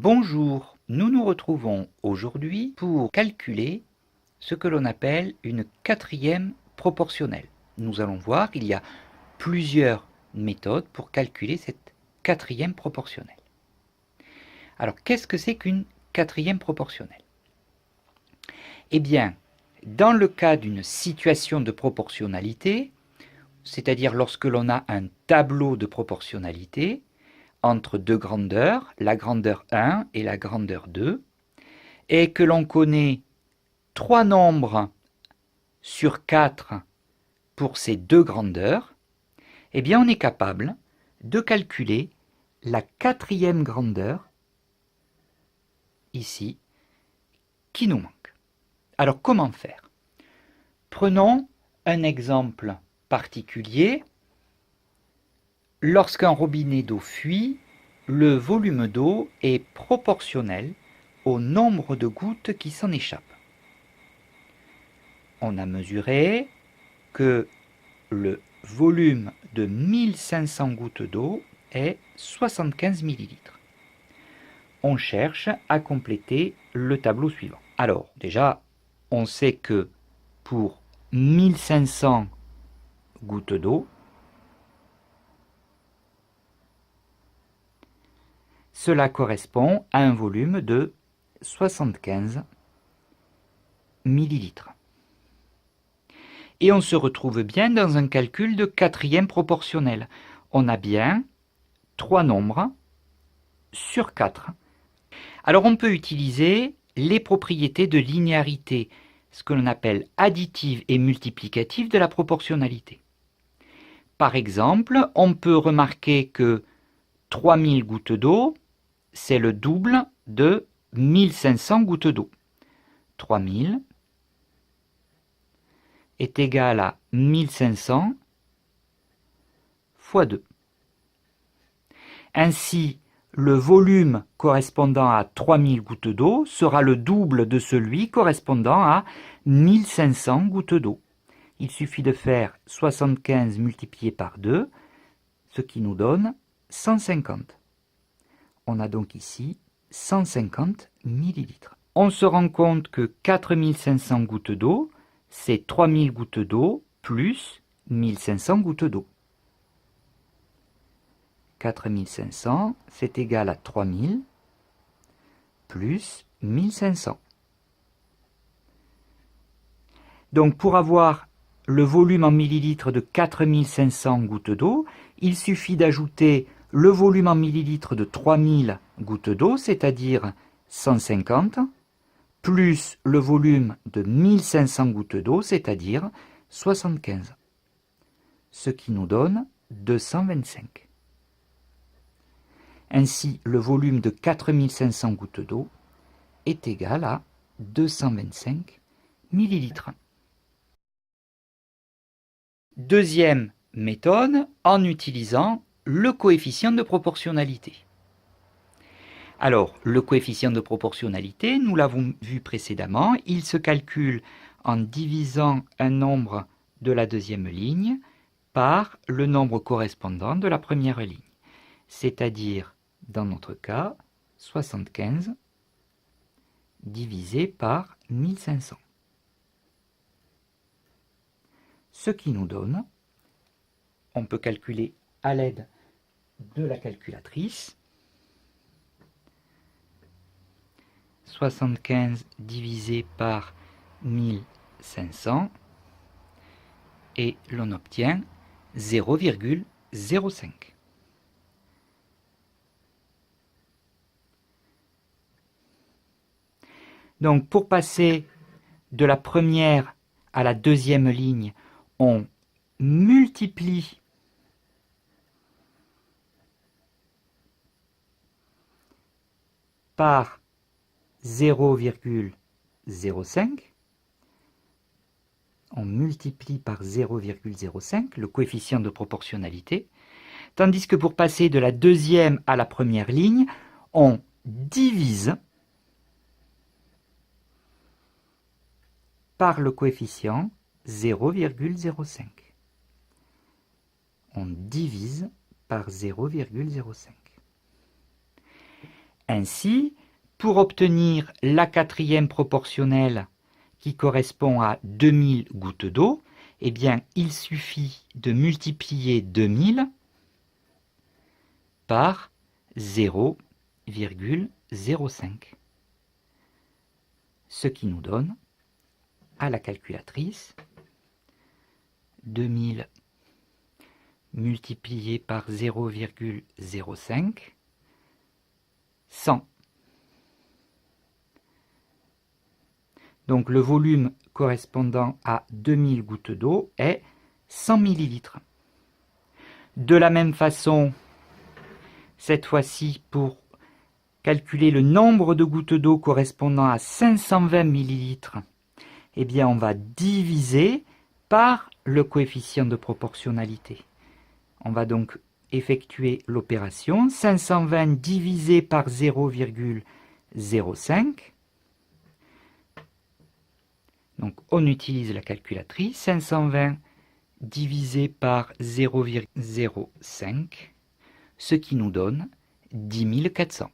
Bonjour, nous nous retrouvons aujourd'hui pour calculer ce que l'on appelle une quatrième proportionnelle. Nous allons voir qu'il y a plusieurs méthodes pour calculer cette quatrième proportionnelle. Alors, qu'est-ce que c'est qu'une quatrième proportionnelle? Eh bien, dans le cas d'une situation de proportionnalité, c'est-à-dire lorsque l'on a un tableau de proportionnalité, entre deux grandeurs, la grandeur 1 et la grandeur 2, et que l'on connaît trois nombres sur 4 pour ces deux grandeurs, eh bien on est capable de calculer la quatrième grandeur, ici, qui nous manque. Alors comment faire? Prenons un exemple particulier. Lorsqu'un robinet d'eau fuit, le volume d'eau est proportionnel au nombre de gouttes qui s'en échappent. On a mesuré que le volume de 1500 gouttes d'eau est 75 millilitres. On cherche à compléter le tableau suivant. Alors, déjà, on sait que pour 1500 gouttes d'eau, cela correspond à un volume de 75 millilitres. Et on se retrouve bien dans un calcul de quatrième proportionnelle. On a bien trois nombres sur 4. Alors on peut utiliser les propriétés de linéarité, ce que l'on appelle additive et multiplicative de la proportionnalité. Par exemple, on peut remarquer que 3000 gouttes d'eau, c'est le double de 1500 gouttes d'eau. 3000 est égal à 1500 fois 2. Ainsi, le volume correspondant à 3000 gouttes d'eau sera le double de celui correspondant à 1500 gouttes d'eau. Il suffit de faire 75 multiplié par 2, ce qui nous donne 150. On a donc ici 150 millilitres. On se rend compte que 4500 gouttes d'eau, c'est 3000 gouttes d'eau plus 1500 gouttes d'eau. 4500, c'est égal à 3000 plus 1500. Donc pour avoir le volume en millilitres de 4500 gouttes d'eau, il suffit d'ajouter le volume en millilitres de 3000 gouttes d'eau, c'est-à-dire 150, plus le volume de 1500 gouttes d'eau, c'est-à-dire 75, ce qui nous donne 225. Ainsi, le volume de 4500 gouttes d'eau est égal à 225 millilitres. Deuxième méthode, en utilisant le coefficient de proportionnalité. Alors, le coefficient de proportionnalité, nous l'avons vu précédemment, il se calcule en divisant un nombre de la deuxième ligne par le nombre correspondant de la première ligne, c'est-à-dire, dans notre cas, 75 divisé par 1500. Ce qui nous donne, on peut calculer à l'aide de la calculatrice, 75 divisé par 1500 et l'on obtient 0,05. Donc pour passer de la première à la deuxième ligne, on multiplie par 0,05. On multiplie par 0,05, le coefficient de proportionnalité, tandis que pour passer de la deuxième à la première ligne, on divise par le coefficient 0,05. On divise par 0,05. Ainsi, pour obtenir la quatrième proportionnelle qui correspond à 2000 gouttes d'eau, eh bien, il suffit de multiplier 2000 par 0,05. Ce qui nous donne, à la calculatrice, 2000 multiplié par 0,05, 100. Donc le volume correspondant à 2000 gouttes d'eau est 100 millilitres. De la même façon, cette fois-ci, pour calculer le nombre de gouttes d'eau correspondant à 520 millilitres, eh bien on va diviser par le coefficient de proportionnalité. On va donc effectuer l'opération. 520 divisé par 0,05. Donc on utilise la calculatrice. 520 divisé par 0,05, ce qui nous donne 10 400.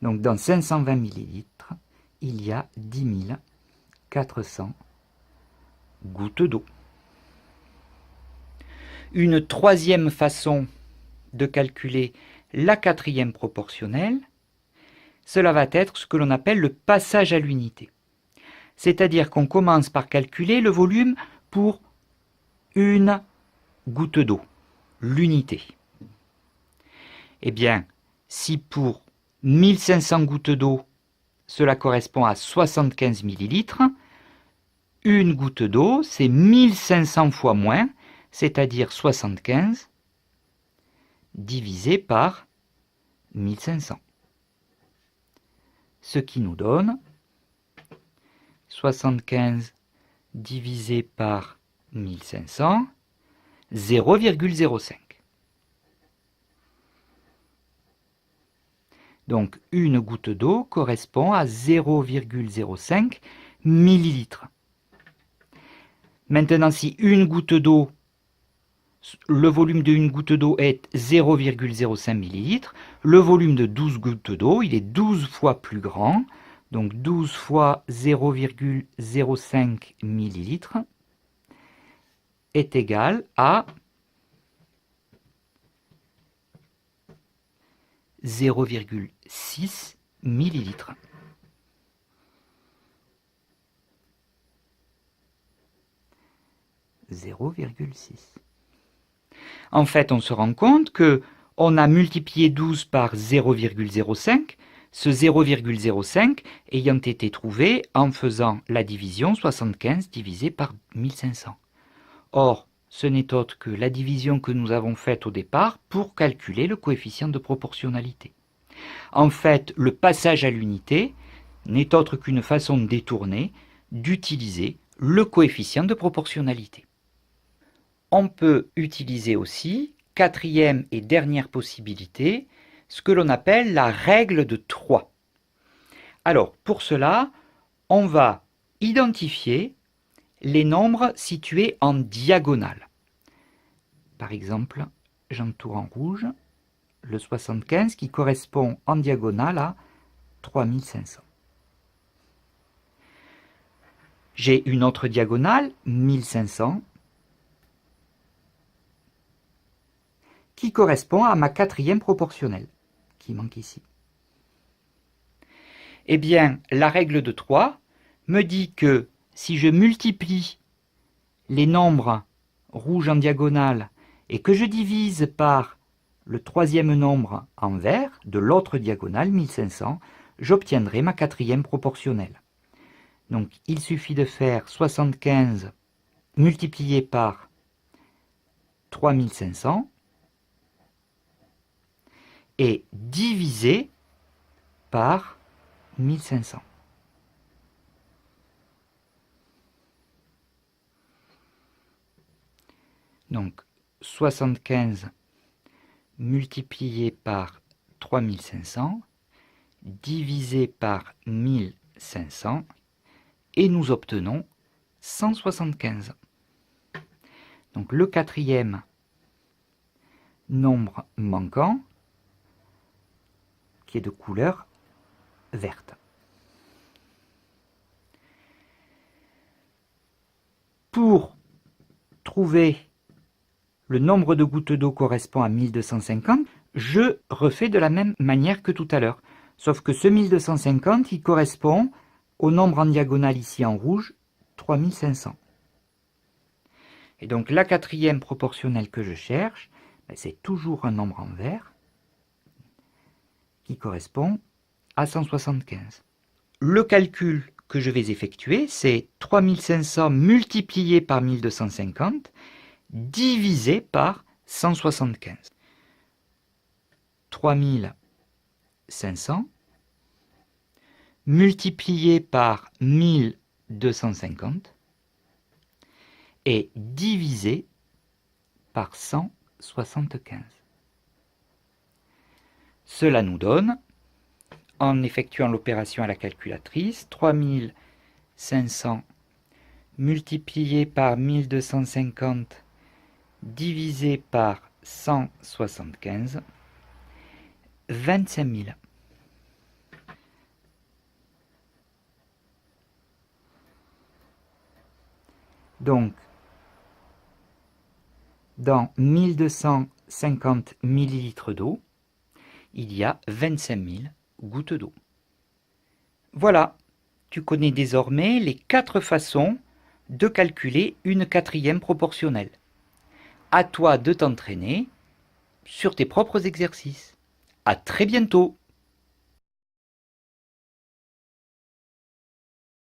Donc dans 520 millilitres, il y a 10 400 gouttes d'eau. Une troisième façon de calculer la quatrième proportionnelle, cela va être ce que l'on appelle le passage à l'unité. C'est-à-dire qu'on commence par calculer le volume pour une goutte d'eau, l'unité. Eh bien, si pour 1500 gouttes d'eau, cela correspond à 75 millilitres, une goutte d'eau, c'est 1500 fois moins, c'est-à-dire 75 divisé par 1500. Ce qui nous donne 75 divisé par 1500, 0,05. Donc une goutte d'eau correspond à 0,05 millilitres. Maintenant, si une goutte d'eau, le volume d'une goutte d'eau est 0,05 millilitres, le volume de 12 gouttes d'eau, il est 12 fois plus grand. Donc 12 fois 0,05 millilitres est égal à 0,6 millilitres. En fait, on se rend compte que on a multiplié 12 par 0,05, ce 0,05 ayant été trouvé en faisant la division 75 divisé par 1500. Or, ce n'est autre que la division que nous avons faite au départ pour calculer le coefficient de proportionnalité. En fait, le passage à l'unité n'est autre qu'une façon détournée d'utiliser le coefficient de proportionnalité. On peut utiliser aussi, quatrième et dernière possibilité, ce que l'on appelle la règle de 3. Alors, pour cela, on va identifier les nombres situés en diagonale. Par exemple, j'entoure en rouge le 75 qui correspond en diagonale à 3500. J'ai une autre diagonale, 1500, qui correspond à ma quatrième proportionnelle, qui manque ici. Eh bien, la règle de 3 me dit que si je multiplie les nombres rouges en diagonale et que je divise par le troisième nombre en vert de l'autre diagonale, 1500, j'obtiendrai ma quatrième proportionnelle. Donc il suffit de faire 75 multiplié par 3500 et divisé par 1500. Donc 75 multiplié par 3500 divisé par 1500 et nous obtenons 175. Donc le quatrième nombre manquant, qui est de couleur verte. Pour trouver le nombre de gouttes d'eau correspond à 1250, je refais de la même manière que tout à l'heure. Sauf que ce 1250, il correspond au nombre en diagonale ici en rouge, 3500. Et donc la quatrième proportionnelle que je cherche, c'est toujours un nombre en vert qui correspond à 175. Le calcul que je vais effectuer, c'est 3500 multiplié par 1250 divisé par 175. 3500 multiplié par 1250 et divisé par 175. Cela nous donne, en effectuant l'opération à la calculatrice, 3500 multiplié par 1250 divisé par 175, 25 000. Donc, dans 1250 millilitres d'eau, il y a 25 000 gouttes d'eau. Voilà, tu connais désormais les 4 façons de calculer une quatrième proportionnelle. À toi de t'entraîner sur tes propres exercices. À très bientôt!